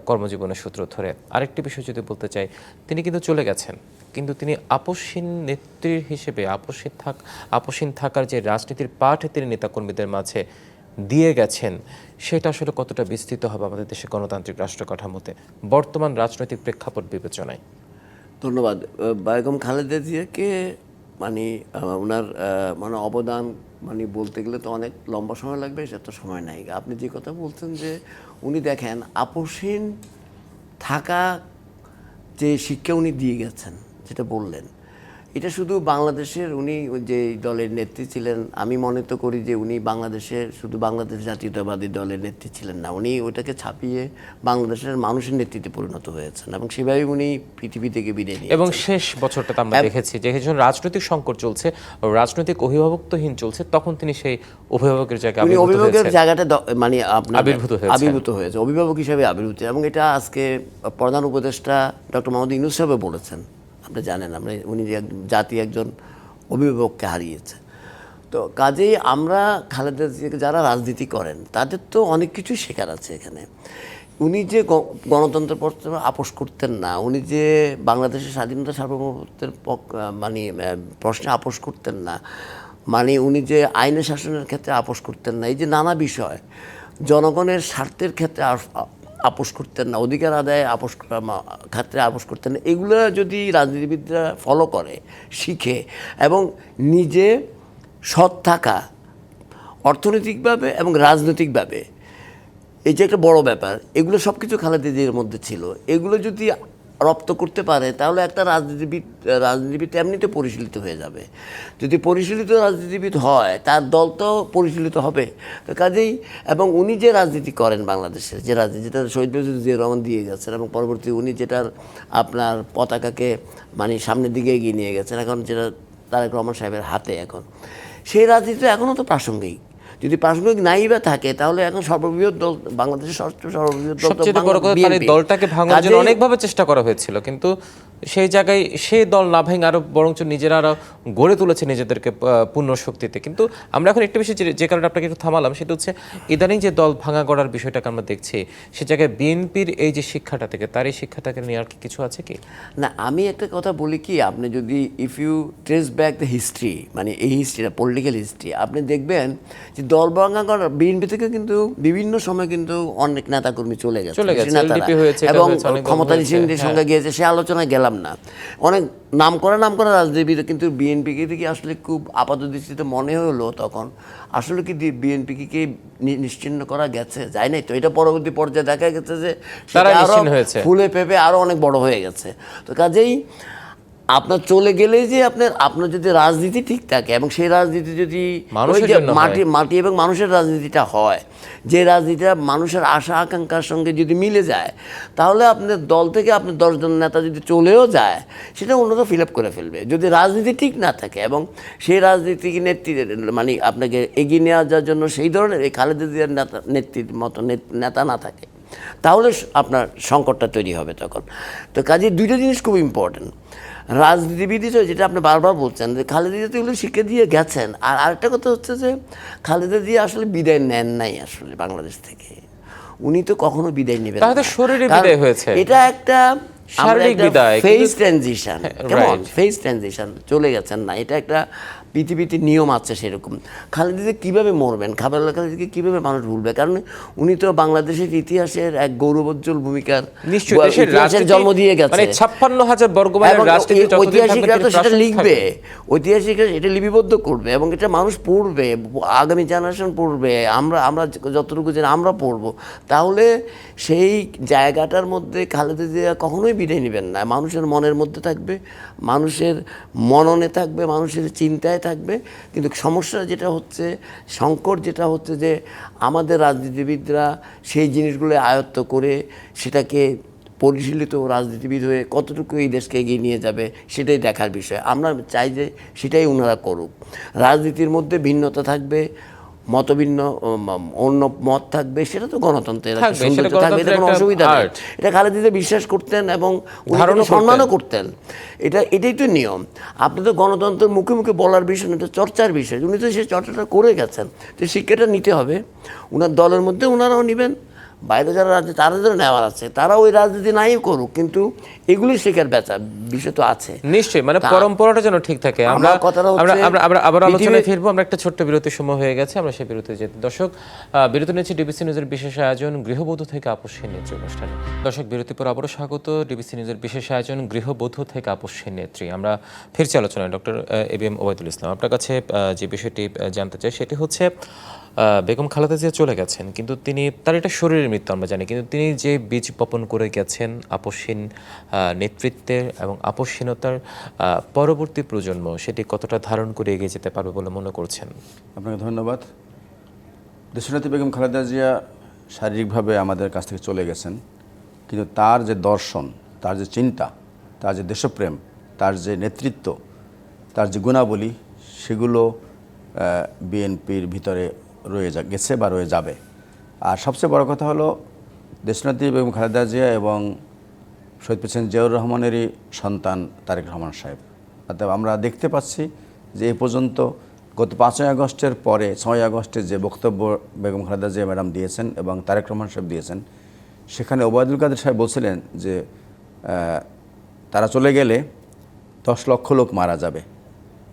কর্মজীবনের সূত্র ধরে। আরেকটি বিষয় যদি বলতে চাই, তিনি কিন্তু চলে গেছেন, কিন্তু তিনি আপোষহীন নেত্রী হিসেবে আপোষহীন থাকার যে রাজনীতির পাঠ তিনি নেতাকর্মীদের মাঝে দিয়ে গেছেন, সেটা আসলে কতটা বিস্তৃত হবে আমাদের দেশে গণতান্ত্রিক রাষ্ট্র কাঠামোতে বর্তমান রাজনৈতিক প্রেক্ষাপট বিবেচনায়? ধন্যবাদ। বেগম খালেদা জিয়াকে মানে ওনার মানে অবদান মানে বলতে গেলে তো অনেক লম্বা সময় লাগবে, সে তো সময় নাই। আপনি যে কথা বলছেন যে উনি দেখেন আপোষহীন থাকা যে শিক্ষা উনি দিয়ে গেছেন, যেটা বললেন, এটা শুধু বাংলাদেশের, উনি যে দলের নেত্রী ছিলেন, আমি মনে তো করি যে উনি বাংলাদেশের শুধু বাংলাদেশ জাতীয়তাবাদী দলের নেত্রী ছিলেন না, উনি ওটাকে ছাপিয়ে বাংলাদেশের মানুষের নেতৃত্বে পরিণত হয়েছেন এবং সেভাবে উনি পৃথিবী থেকে বিদায় নিয়েছেন। এবং শেষ বছরটাতে আমরা দেখেছি যে যখন রাজনৈতিক সংকট চলছে, রাজনৈতিক অভিভাবকত্বহীন চলছে, তখন তিনি সেই অভিভাবকের জায়গায় অভিভাবকের জায়গাটা মানে আপনার আবির্ভূত হয়েছে, অভিভাবক হিসেবে আবির্ভূত। এবং এটা আজকে প্রধান উপদেষ্টা ডক্টর মোহাম্মদ ইউনূস সাহেব বলেছেন, আপনি জানেন, উনি জাতি একজন অভিভাবককে হারিয়েছে। তো কাজেই আমরা খালেদা জিয়াকে যারা রাজনীতি করেন তাদের তো অনেক কিছুই শেখার আছে এখানে। উনি যে গণতন্ত্রের প্রশ্নে আপোষ করতেন না, উনি যে বাংলাদেশের স্বাধীনতা সার্বভৌমত্বের মানে প্রশ্নে আপোষ করতেন না, মানে উনি যে আইনের শাসনের ক্ষেত্রে আপোষ করতেন না, এই যে নানা বিষয়, জনগণের স্বার্থের ক্ষেত্রে আপোষ করতেন না, অধিকার আদায়ে আপোষ করার ক্ষেত্রে আপোষ করতেন না, এগুলো যদি রাজনীতিবিদরা ফলো করে, শিখে এবং নিজে সৎ থাকা অর্থনৈতিকভাবে এবং রাজনৈতিকভাবে, এই যে একটা বড় ব্যাপার, এগুলো সব কিছু খালেদা জিয়ার মধ্যে ছিল। এগুলো যদি রপ্ত করতে পারে তাহলে একটা রাজনীতিবিদ এমনিতে পরিশীলিত হয়ে যাবে। যদি পরিশীলিত রাজনীতিবিদ হয় তার দল তো পরিশীলিত হবে। তো কাজেই এবং উনি যে রাজনীতি করেন বাংলাদেশের, যে রাজনীতি যেটা শহীদ প্রেসিডেন্ট জিয়াউর রহমান দিয়ে গেছেন এবং পরবর্তী উনি যেটার আপনার পতাকাকে মানে সামনের দিকে এগিয়ে নিয়ে গেছেন, এখন যেটা তারেক রহমান সাহেবের হাতে, এখন সেই রাজনীতি এখনও তো প্রাসঙ্গিক। যদি প্রাসঙ্গিক নাই বা থাকে তাহলে এখন সর্ববৃহৎ দল, বাংলাদেশের সর্ববৃহৎ দল, সবচেয়ে বড় কথা তার দলটাকে ভাঙার জন্য অনেকভাবে চেষ্টা করা হয়েছিল, কিন্তু সেই জায়গায় সেই দল না ভেঙে আরো বরঞ্চ নিজেরা আরো গড়ে তুলেছে নিজেদেরকে পূর্ণ শক্তিতে। কিন্তু আমরা এখন একটু বেশি যে কারণে আপনাকে একটু থামালাম, সেটা হচ্ছে ইদানিং যে দল ভাঙা গড়ার বিষয়টাকে আমরা দেখছি, সে জায়গায় বিএনপির এই যে শিক্ষাটা থেকে, তার এই শিক্ষাটাকে নেওয়ার কি কিছু আছে কি? না, আমি একটা কথা বলি কি, আপনি যদি if you trace back the history, মানে এই হিস্ট্রিটা পলিটিক্যাল হিস্ট্রি, আপনি দেখবেন যে দল ভাঙা গড়া বিএনপি থেকে কিন্তু বিভিন্ন সময় কিন্তু অনেক নেতাকর্মী চলে গেছে এবং ক্ষমতাসীনদের সঙ্গে গিয়েছে, সে আলোচনায় গেলাম না। অনেক নাম করা রাজনীতিবিদ, কিন্তু বিএনপিকে থেকে আসলে খুব আপাত দৃষ্টিতে মনে হলো তখন আসলে কি বিএনপিকে নিশ্চিহ্ন করা গেছে, যায় নাই তো। এটা পরবর্তী পর্যায়ে দেখা গেছে যে ফুলে পেঁপে আরো অনেক বড় হয়ে গেছে। তো কাজেই আপনার চলে গেলে যে আপনার যদি রাজনীতি ঠিক থাকে এবং সেই রাজনীতি যদি মাটি এবং মানুষের রাজনীতিটা হয়, যে রাজনীতিটা মানুষের আশা আকাঙ্ক্ষার সঙ্গে যদি মিলে যায়, তাহলে আপনার দল থেকে আপনার 10 জন নেতা যদি চলেও যায়, সেটা অন্যরা ফিল আপ করে ফেলবে। যদি রাজনীতি ঠিক না থাকে এবং সেই রাজনীতিকে মানে আপনাকে এগিয়ে নেওয়া যাওয়ার জন্য সেই ধরনের এই খালেদা জিয়ার নেতৃত্বের মতো নেতা না থাকে, তাহলে আপনার সংকটটা তৈরি হবে তখন। তো কাজে দুইটা জিনিস খুব ইম্পর্টেন্ট। রাজনীতিবিদ হিসেবে যেটা আপনি বারবার বলছেন যে খালেদা জিয়া তো এগুলো শিক্ষা দিয়ে গেছেন, আর আরেকটা কথা হচ্ছে যে খালেদা জিয়া আসলে বিদায় নেন নাই আসলে বাংলাদেশ থেকে, উনি তো কখনো বিদায় নেবেন না। এটা একটা ফেজ ট্রানজিশন, কেমন ফেজ ট্রানজিশন চলে গেছেন না, এটা একটা পৃথিবীতে নিয়ম আছে সেরকম। খালেদা জিয়া কীভাবে মরবেন, খালেদা জিয়াকে কীভাবে মানুষ ভুলবে? কারণ উনি তো বাংলাদেশের ইতিহাসের এক গৌরবোজ্জ্বল ভূমিকার ইতিহাসের জন্ম দিয়ে গেছে। মানে 56,000 বর্গমাইলের রাজনীতি যতদিন থাকবে ঐতিহাসিকরা তো তিনি সেটা প্রাসঙ্গিক লিখবে, থাকবেন। ঐতিহাসিকরা এটা লিপিবদ্ধ করবে এবং এটা মানুষ পড়বে, আগামী জেনারেশন পড়বে, আমরা যতটুকু জানি আমরা পড়বো। তাহলে সেই জায়গাটার মধ্যে খালেদা জিয়া কখনোই বিদায় নেবেন না। মানুষের মনের মধ্যে থাকবে, মানুষের মননে থাকবে, মানুষের চিন্তায় থাকবে। কিন্তু সমস্যা যেটা হচ্ছে, সংকট যেটা হচ্ছে যে আমাদের রাজনীতিবিদরা সেই জিনিসগুলো আয়ত্ত করে সেটাকে পরিশীলিত রাজনীতিবিদ হয়ে কতটুকু এই দেশকে এগিয়ে নিয়ে যাবে সেটাই দেখার বিষয়। আমরা চাই যে সেটাই ওনারা করুক। রাজনীতির মধ্যে ভিন্নতা থাকবে, মতভিন্ন অন্য মত থাকবে, সেটা তো গণতন্ত্রের একটা সৌন্দর্য থাকবে, এটা কোনো অসুবিধা নেই। এটা খালেদা জিয়া বিশ্বাস করতেন এবং সম্মানও করতেন। এটাই তো নিয়ম। আপনি তো গণতন্ত্রের মুখে মুখে বলার বিষয় না, এটা চর্চার বিষয়। উনি তো সেই চর্চাটা করে গেছেন, তো শিক্ষাটা নিতে হবে। ওনার দলের মধ্যে ওনারাও নেবেন, বাইরে যারা রাজনীতি তারা যারা নেওয়ার আছে তারা ওই রাজনীতি নাই করুক, কিন্তু এগুলি শেখার বিষয় তো আছে নিশ্চয়ই। মানে পরম্পরাটা যেন ঠিক থাকে। আমরা আবার আলোচনায় ফিরবো। আমরা একটা ছোট্ট বিরতির সময় হয়ে গেছে, আমরা সেই বিরতি যেতে। দর্শক, বিরতি নিচ্ছি ডিবিসি নিউজের বিশেষ আয়োজন গৃহবধূ থেকে আপসহীন নেত্রী অনুষ্ঠানে। দর্শক, বিরতির পর আবারও স্বাগত ডিবিসি নিউজের বিশেষ আয়োজন গৃহবধূ থেকে আপসহীন নেত্রী। আমরা ফিরছি আলোচনায়। ডক্টর এবিএম ওবায়দুল ইসলাম, আপনার কাছে যে বিষয়টি জানতে চাই সেটি হচ্ছে বেগম খালেদা জিয়া চলে গেছেন, কিন্তু তার এটা শরীরের মৃত্যু আমরা জানি, কিন্তু তিনি যে বীজ বপন করে গেছেন আপসহীন নেতৃত্বের এবং আপসহীনতার পরবর্তী প্রজন্ম সেটি কতটা ধারণ করে এগিয়ে যেতে পারবে বলে মনে করছেন? আপনাকে ধন্যবাদ। দেশনেত্রী বেগম খালেদা জিয়া শারীরিকভাবে আমাদের কাছ থেকে চলে গেছেন, কিন্তু তার যে দর্শন, তার যে চিন্তা, তার যে দেশপ্রেম, তার যে নেতৃত্ব, তার যে গুণাবলী, সেগুলো বিএনপির ভিতরে রয়ে গেছে বা রয়ে যাবে। আর সবচেয়ে বড় কথা হলো দেশনেত্রী বেগম খালেদা জিয়া এবং শহীদ প্রেসিডেন্ট জিয়াউর রহমানেরই সন্তান তারেক রহমান সাহেব। অর্থাৎ আমরা দেখতে পাচ্ছি যে এ পর্যন্ত গত 5ই আগস্টের পরে 6ই আগস্টে যে বক্তব্য বেগম খালেদা জিয়া ম্যাডাম দিয়েছেন এবং তারেক রহমান সাহেব দিয়েছেন, সেখানে ওবায়দুল কাদের সাহেব বলছিলেন যে তারা চলে গেলে 10 লক্ষ লোক মারা যাবে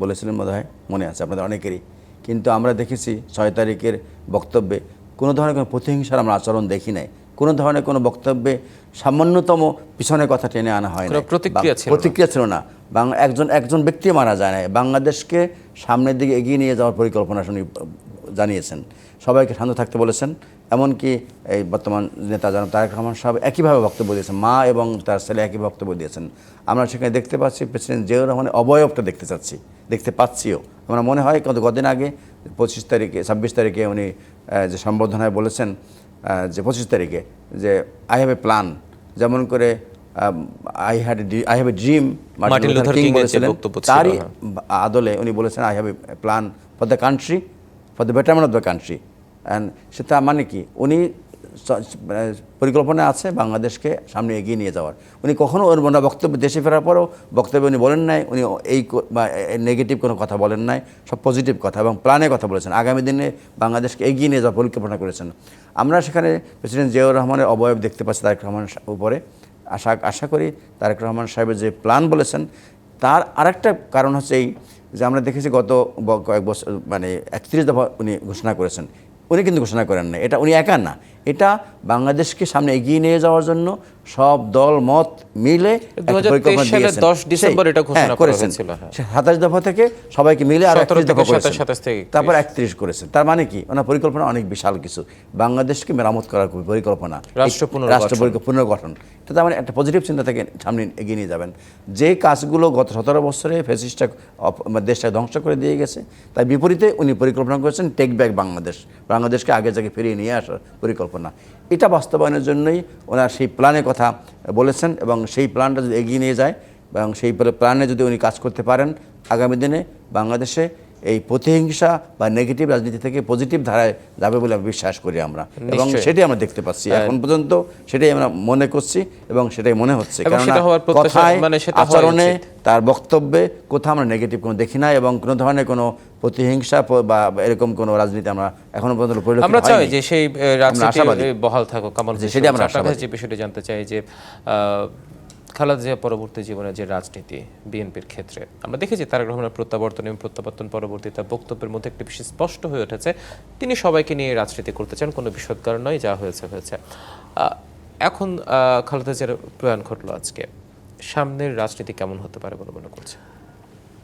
বলেছিলেন, বোধহয় মনে আছে আপনাদের অনেকেরই। কিন্তু আমরা দেখেছি 6 তারিখের বক্তব্যে কোনো ধরনের কোনো প্রতিহিংসার আমরা আচরণ দেখি নাই, কোনো ধরনের কোনো বক্তব্যে সামান্যতম পিছনে কথা টেনে আনা হয় না, প্রতিক্রিয়া ছিল না। একজন ব্যক্তি মারা যায় না। বাংলাদেশকে সামনের দিকে এগিয়ে নিয়ে যাওয়ার পরিকল্পনা উনি জানিয়েছেন, সবাইকে শান্ত থাকতে বলেছেন। এমনকি এই বর্তমান নেতা জনাব তারেক রহমান সাহেব একইভাবে বক্তব্য দিয়েছেন, মা এবং তার ছেলে একই বক্তব্য দিয়েছেন। আমরা সেখানে দেখতে পাচ্ছি প্রেসিডেন্ট জিয়াউর রহমানের অবয়বটা দেখতে পাচ্ছিও। আমরা মনে হয় কদিন আগে 26 তারিখে উনি যে সম্বোধনায় বলেছেন যে 25 তারিখে যে আই হ্যাভ এ প্ল্যান, যেমন করে I have a dream Martin Luther king বলেছিলেন, তারই আদলে উনি বলেছেন I have a plan for the country, for the betterment of the country. And সেটা মানে কি, উনি পরিকল্পনা আছে বাংলাদেশকে সামনে এগিয়ে নিয়ে যাওয়ার। উনি কখনো ওর বক্তব্য দেশে ফেরার পরও বক্তব্যে উনি বলেন নাই উনি এই নেগেটিভ কোনো কথা বলেন নাই, সব পজিটিভ কথা এবং প্ল্যানের কথা বলেছেন। আগামী দিনে বাংলাদেশকে এগিয়ে নিয়ে যাওয়ার পরিকল্পনা করেছেন। আমরা সেখানে প্রেসিডেন্ট জিয়াউর রহমানের অবয়ব দেখতে পাচ্ছি তারেক রহমান উপরে। আশা করি তারেক রহমান সাহেবের যে প্ল্যান বলেছেন তার আরেকটা কারণ হচ্ছে এই যে আমরা দেখেছি গত কয়েক বছর 31 দফা উনি ঘোষণা করেছেন। উনি কিন্তু ঘোষণা করেন না, এটা উনি একা না, এটা বাংলাদেশকে সামনে এগিয়ে নিয়ে যাওয়ার জন্য সব দল মত মিলে 10 ডিসেম্বর এটা ঘোষণা করেছেন। 27 দফা থেকে সবাইকে মিলে আর 31 দফা করেছেন, তারপর 31 করেছেন। তার মানে কি, ওনার পরিকল্পনা অনেক বিশাল কিছু, বাংলাদেশকে মেরামত করার পরিকল্পনা, রাষ্ট্র পুনর্গঠন। এটা তার মানে একটা পজিটিভ চিন্তা থেকে সামনে এগিয়ে নিয়ে যাবেন। যে কাজগুলো গত 17 বছরে ফ্যাসিস্টরা দেশটা ধ্বংস করে দিয়ে গেছে, তার বিপরীতে উনি পরিকল্পনা করেছেন টেক ব্যাক বাংলাদেশকে আগে জায়গায় ফিরিয়ে নিয়ে আসার পরিকল্পনা। এটা বাস্তবায়নের জন্যই ওনার সেই প্ল্যানের কথা বলেছেন এবং সেই প্ল্যানটা যদি এগিয়ে নিয়ে যায় এবং সেই প্ল্যানে যদি উনি কাজ করতে পারেন, আগামী দিনে বাংলাদেশে এই প্রতিহিংসা বা নেগেটিভ রাজনীতি থেকে পজিটিভ ধারায় যাবে বলে আমি বিশ্বাস করি আমরা, এবং সেটাই আমরা দেখতে পাচ্ছি এখন পর্যন্ত, সেটাই আমরা মনে করছি এবং সেটাই মনে হচ্ছে। কেননা কথায়, আচরণে, তার বক্তব্যে কোথাও আমরা নেগেটিভ কোনো দেখি না এবং কোনো ধরনের কোনো প্রতিহিংসা বা এরকম কোনো রাজনীতি আমরা এখনো পর্যন্ত পরিলক্ষিত হয়নি। আমরা চাই যে সেই রাজনীতি বহাল থাকুক। কামাল, সেটা আমরা আশাবাদী। যে বিষয়টি জানতে চাই যে খালেদা জিয়া পরবর্তী জীবনে যে রাজনীতি বিএনপির ক্ষেত্রে আমরা দেখেছি তারেক রহমানের প্রত্যাবর্তন এবং প্রত্যাবর্তন পরবর্তী তার বক্তব্যের মধ্যে একটি বিষয় স্পষ্ট হয়ে উঠেছে, তিনি সবাইকে নিয়ে রাজনীতি করতে চান, কোনো বিষদকার নয়, যা হয়েছে হয়েছে। এখন খালেদা জিয়ার প্রয়াণ ঘটলো আজকে, সামনের রাজনীতি কেমন হতে পারে বলে মনে করছে?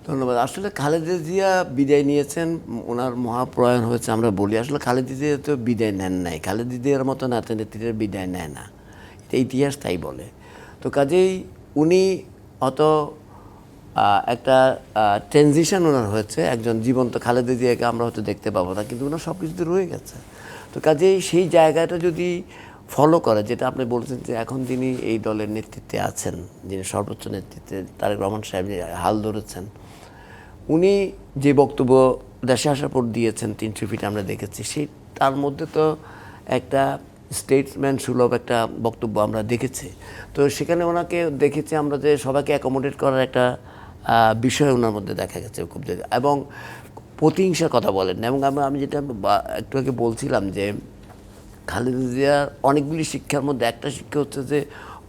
ধন্যবাদ। আসলে খালেদা জিয়া বিদায় নিয়েছেন, ওনার মহাপ্রয়াণ হয়েছে আমরা বলি, আসলে খালেদা জিয়া তো বিদায় নেন নাই, খালেদা জিয়ার মতো নেতা নেত্রীরা বিদায় নেয় না, এটা ইতিহাস তাই বলে। তো কাজেই উনি অত একটা ট্রানজিশন ওনার হয়েছে, একজন জীবন্ত খালেদা জিয়াকে আমরা হয়তো দেখতে পাবো না, কিন্তু ওনার সব কিছুতে রয়ে গেছে। তো কাজেই সেই জায়গাটা যদি ফলো করে, যেটা আপনি বলছেন যে এখন তিনি এই দলের নেতৃত্বে আছেন, যিনি সর্বোচ্চ নেতৃত্বে তারেক রহমান সাহেব যে হাল ধরেছেন, উনি যে বক্তব্য দেশে আসার পর দিয়েছেন 300 ফিট আমরা দেখেছি, সেই তার মধ্যে তো একটা স্টেটসম্যান সুলভ একটা বক্তব্য আমরা দেখেছি। তো সেখানে ওনাকে দেখেছি আমরা যে সবাইকে অ্যাকোমোডেট করার একটা বিষয় ওনার মধ্যে দেখা গেছে খুব জায়গায়, এবং প্রতিহিংসার কথা বলেন না। এবং আমি যেটা একটু আগে বলছিলাম যে খালেদা জিয়ার অনেকগুলি শিক্ষার মধ্যে একটা শিক্ষা হচ্ছে যে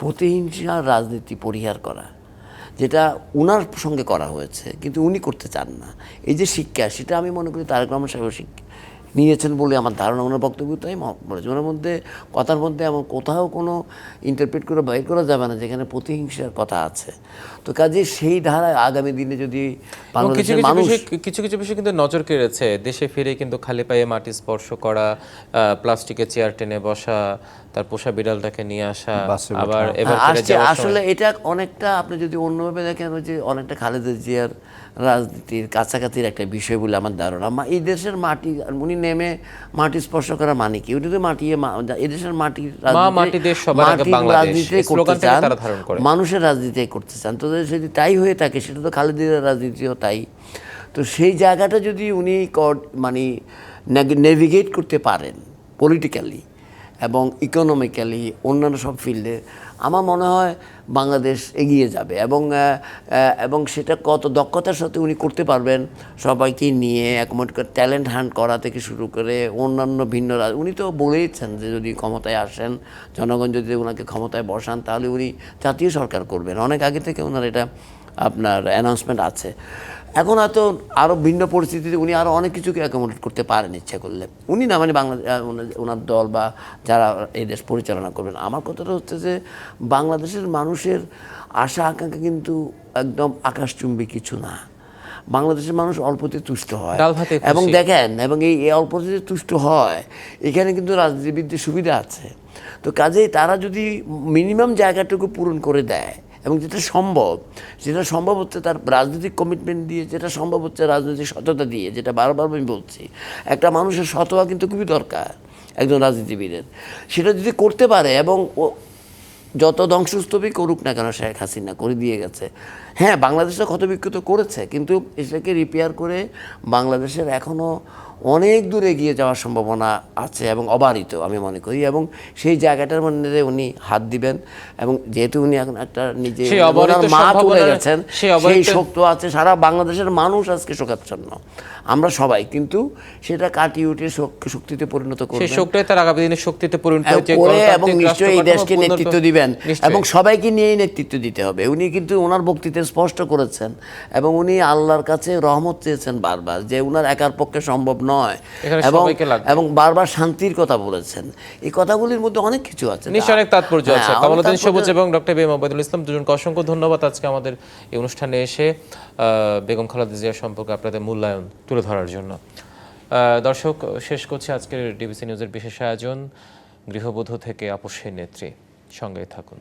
প্রতিহিংসার রাজনীতি পরিহার করা, যেটা উনার সঙ্গে করা হয়েছে কিন্তু উনি করতে চান না। এই যে শিক্ষা, সেটা আমি মনে করি তারেক রহমান সাহেব শিক্ষা নিয়েছেন বলে আমার ধারণা। ওনার বক্তব্যটাই বলেছে, ওনার মধ্যে কথার মধ্যে এমন কোথাও কোনো ইন্টারপ্রেট করে বাইর করা যাবে না যেখানে প্রতিহিংসার কথা আছে। তো কাজে সেই ধারায় আগামী দিনে যদি বাংলাদেশের মানুষ কিছু কিছু বিষয় কিন্তু নজর কেড়েছে, দেশে ফিরে কিন্তু খালি পায়ে মাটি স্পর্শ করা, প্লাস্টিকের চেয়ার টেনে বসা, তার পোষা বিড়ালটাকে নিয়ে আসা, আবার এবার আসলে এটা অনেকটা আপনি যদি অন্যভাবে দেখেন, ওই যে অনেকটা খালেদা জিয়ার রাজনীতির কাছাকাছির একটা বিষয় বলে আমার ধারণা। এই দেশের মাটি উনি নেমে মাটি স্পর্শ করা মানে কি, উনি তো মাটি এই দেশের মাটির রাজনীতি করতে চান, মানুষের রাজনীতি করতে চান। তো যদি তাই হয়ে থাকে, সেটা তো খালেদা জিয়ার রাজনীতিও তাই। তো সেই জায়গাটা যদি উনি মানে নেভিগেট করতে পারেন পলিটিক্যালি এবং ইকোনমিক্যালি অন্যান্য সব ফিল্ডে, আমার মনে হয় বাংলাদেশ এগিয়ে যাবে। এবং সেটা কত দক্ষতার সাথে উনি করতে পারবেন, সবাইকে নিয়ে একমত করে ট্যালেন্ট হান্ট করা থেকে শুরু করে অন্যান্য ভিন্ন উনি তো বলেইছেন যে যদি ক্ষমতায় আসেন, জনগণ যদি ওনাকে ক্ষমতায় বসান, তাহলে উনি জাতীয় সরকার করবেন। অনেক আগে থেকে ওনার এটা আপনার অ্যানাউন্সমেন্ট আছে। এখন হয়তো আরও ভিন্ন পরিস্থিতিতে উনি আরও অনেক কিছুকে অ্যাকোমোডেট করতে পারেন ইচ্ছা করলে, উনি না মানে বাংলাদেশ ওনার দল বা যারা এই দেশ পরিচালনা করবেন। আমার কথাটা হচ্ছে যে বাংলাদেশের মানুষের আশা আকাঙ্ক্ষা কিন্তু একদম আকাশচুম্বী কিছু না। বাংলাদেশের মানুষ অল্পতে তুষ্ট হয়, এবং দেখেন, এবং এই অল্পতে তুষ্ট হয়, এখানে কিন্তু রাজনীতিবিদদের সুবিধা আছে। তো কাজেই তারা যদি মিনিমাম জায়গাটুকু পূরণ করে দেয়, এবং যেটা সম্ভব হচ্ছে তার রাজনৈতিক কমিটমেন্ট দিয়ে, যেটা সম্ভব হচ্ছে রাজনৈতিক সততা দিয়ে, যেটা বারবার আমি বলছি, একটা মানুষের সৎ হওয়া কিন্তু খুবই দরকার একজন রাজনীতিবিদের। সেটা যদি করতে পারে, এবং যত ধ্বংসস্তূপই করুক না কেন শেখ হাসিনা করে দিয়ে গেছে, হ্যাঁ বাংলাদেশটা ক্ষতবিক্ষত করেছে, কিন্তু এটাকে রিপেয়ার করে বাংলাদেশের এখনও অনেক দূর এগিয়ে যাওয়ার সম্ভাবনা আছে এবং অবারিত আমি মনে করি। এবং সেই জায়গাটার মধ্যে উনি হাত দিবেন, এবং যেহেতু উনি এখন একটা নিজে মা তুলে গেছেন, সেই শক্তি আছে। সারা বাংলাদেশের মানুষ আজকে শোকাচ্ছন্ন, আমরা সবাই, কিন্তু সেটা কাটিয়ে উঠে শক্তিতে পরিণত করবেন, সেই শক্তিটাই তার আগামী দিনের শক্তিতে পরিণত করে, এবং নিশ্চয়ই এই দেশকে নেতৃত্ব দিবেন, এবং সবাইকে নিয়েই নেতৃত্ব দিতে হবে। উনি কিন্তু ওনার বক্তৃতায় স্পষ্ট করেছেন, এবং উনি আল্লাহর কাছে রহমত চেয়েছেন বারবার, যে উনার একার পক্ষে সম্ভব নয়, এবং বারবার শান্তির কথা বলেছেন। এই কথাগুলির মধ্যে অনেক কিছু আছে, নিশ্চয় অনেক তাৎপর্য আছে। কামালউদ্দিন সবুজ এবং ডক্টর বি এম ওবায়দুল ইসলাম, দুজনকে অসংখ্য ধন্যবাদ আজকে আমাদের এই অনুষ্ঠানে এসে বেগম খালেদা জিয়া সম্পর্কে আপনাদের মূল্যায়ন তুলে ধরার জন্য। দর্শক, শেষ করছি আজকের ডিবিসি নিউজের বিশেষ আয়োজন গৃহবধূ থেকে আপসের নেত্রী। সঙ্গে থাকুন।